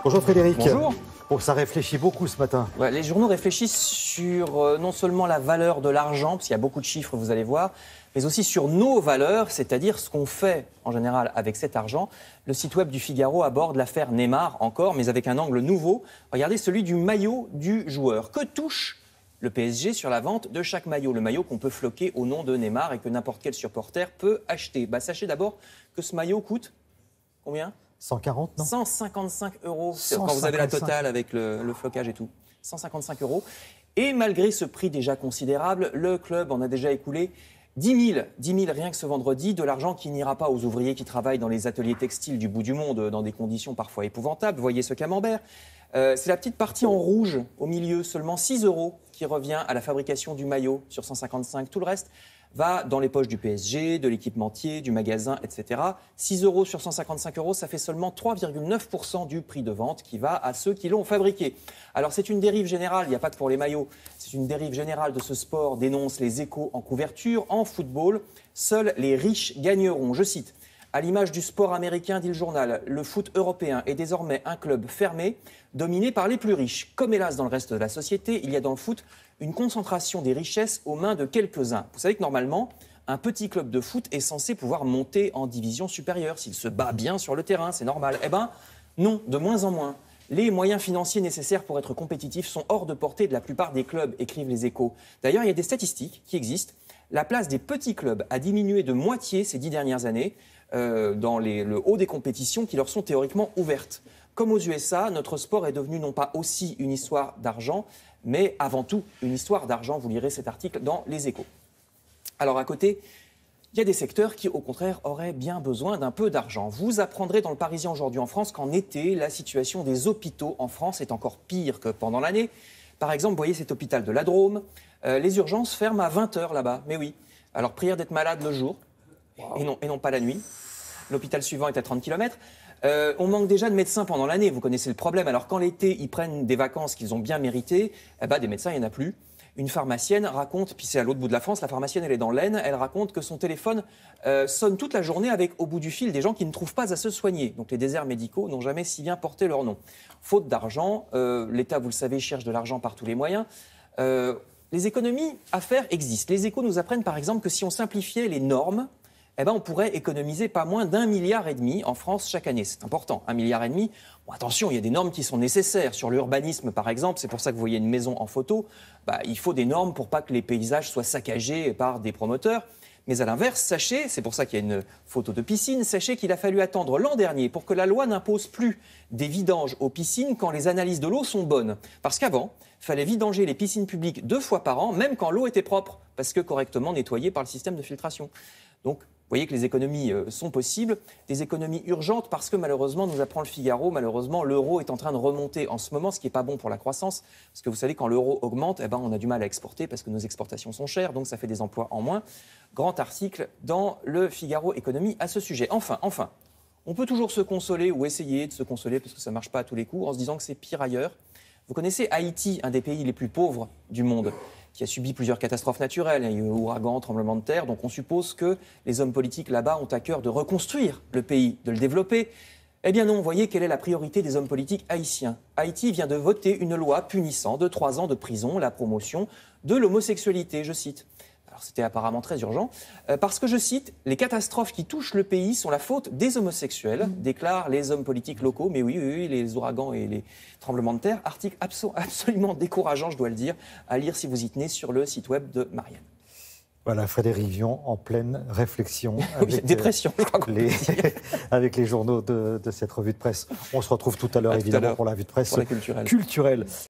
Bonjour Frédéric. Bonjour. Bon, ça réfléchit beaucoup ce matin. Ouais, les journaux réfléchissent sur non seulement la valeur de l'argent, parce qu'il y a beaucoup de chiffres, vous allez voir, mais aussi sur nos valeurs, c'est-à-dire ce qu'on fait en général avec cet argent. Le site web du Figaro aborde l'affaire Neymar encore, mais avec un angle nouveau. Regardez celui du maillot du joueur. Que touche le PSG sur la vente de chaque maillot? Le maillot qu'on peut floquer au nom de Neymar et que n'importe quel supporter peut acheter. Sachez d'abord que ce maillot coûte combien? 140, non? 155 €, 155. quand vous avez la totale avec le flocage et tout. 155 €. Et malgré ce prix déjà considérable, le club en a déjà écoulé 10 000 rien que ce vendredi, de l'argent qui n'ira pas aux ouvriers qui travaillent dans les ateliers textiles du bout du monde, dans des conditions parfois épouvantables. Voyez ce camembert. C'est la petite partie en rouge au milieu, seulement 6 € qui revient à la fabrication du maillot sur 155. Tout le reste va dans les poches du PSG, de l'équipementier, du magasin, etc. 6 € sur 155 €, ça fait seulement 3,9% du prix de vente qui va à ceux qui l'ont fabriqué. Alors c'est une dérive générale, il n'y a pas que pour les maillots, c'est une dérive générale de ce sport, dénonce les Échos en couverture. En football, seuls les riches gagneront. Je cite: à l'image du sport américain, dit le journal, le foot européen est désormais un club fermé, dominé par les plus riches. Comme hélas dans le reste de la société, il y a dans le foot une concentration des richesses aux mains de quelques-uns. Vous savez que normalement, un petit club de foot est censé pouvoir monter en division supérieure s'il se bat bien sur le terrain, c'est normal. Eh bien, non, de moins en moins. Les moyens financiers nécessaires pour être compétitifs sont hors de portée de la plupart des clubs, écrivent les Échos. D'ailleurs, il y a des statistiques qui existent. La place des petits clubs a diminué de moitié ces 10 dernières années dans le haut des compétitions qui leur sont théoriquement ouvertes. Comme aux USA, notre sport est devenu non pas aussi une histoire d'argent, mais avant tout une histoire d'argent. Vous lirez cet article dans Les Échos. Alors à côté, il y a des secteurs qui, au contraire, auraient bien besoin d'un peu d'argent. Vous apprendrez dans le Parisien aujourd'hui en France qu'en été, la situation des hôpitaux en France est encore pire que pendant l'année. Par exemple, vous voyez cet hôpital de la Drôme, les urgences ferment à 20 h là-bas. Mais oui, alors prière d'être malade le jour et non pas la nuit. L'hôpital suivant est à 30 km. On manque déjà de médecins pendant l'année, vous connaissez le problème. Alors quand l'été, ils prennent des vacances qu'ils ont bien méritées, des médecins, il n'y en a plus. Une pharmacienne raconte, puis c'est à l'autre bout de la France, la pharmacienne, elle est dans l'Aisne, elle raconte que son téléphone sonne toute la journée avec, au bout du fil, des gens qui ne trouvent pas à se soigner. Donc les déserts médicaux n'ont jamais si bien porté leur nom. Faute d'argent, l'État, vous le savez, cherche de l'argent par tous les moyens. Les économies à faire existent. Les Échos nous apprennent par exemple que si on simplifiait les normes, on pourrait économiser pas moins d'1,5 milliard en France chaque année. C'est important, 1,5 milliard. Bon, attention, il y a des normes qui sont nécessaires. Sur l'urbanisme, par exemple, c'est pour ça que vous voyez une maison en photo. Il faut des normes pour pas que les paysages soient saccagés par des promoteurs. Mais à l'inverse, sachez, c'est pour ça qu'il y a une photo de piscine, sachez qu'il a fallu attendre l'an dernier pour que la loi n'impose plus des vidanges aux piscines quand les analyses de l'eau sont bonnes. Parce qu'avant, il fallait vidanger les piscines publiques 2 fois par an, même quand l'eau était propre, parce que correctement nettoyée par le système de filtration. Donc, vous voyez que les économies sont possibles, des économies urgentes parce que malheureusement, nous apprend le Figaro, malheureusement l'euro est en train de remonter en ce moment, ce qui n'est pas bon pour la croissance, parce que vous savez quand l'euro augmente, on a du mal à exporter parce que nos exportations sont chères, donc ça fait des emplois en moins. Grand article dans le Figaro Économie à ce sujet. Enfin, on peut toujours se consoler ou essayer de se consoler parce que ça ne marche pas à tous les coups en se disant que c'est pire ailleurs. Vous connaissez Haïti, un des pays les plus pauvres du monde, qui a subi plusieurs catastrophes naturelles, il y a eu ouragans, tremblements de terre, donc on suppose que les hommes politiques là-bas ont à cœur de reconstruire le pays, de le développer. Eh bien non, vous voyez quelle est la priorité des hommes politiques haïtiens. Haïti vient de voter une loi punissant de 3 ans de prison la promotion de l'homosexualité, je cite. Alors c'était apparemment très urgent, parce que, je cite, « les catastrophes qui touchent le pays sont la faute des homosexuels », déclarent les hommes politiques locaux. Mais oui, les ouragans et les tremblements de terre, article absolument décourageant, je dois le dire, à lire si vous y tenez sur le site web de Marianne. Voilà, Frédéric Vion en pleine réflexion avec, dépression, je crois qu'on peut dire. Avec les journaux de cette revue de presse. On se retrouve tout à l'heure, évidemment, pour la revue de presse pour la culturelle.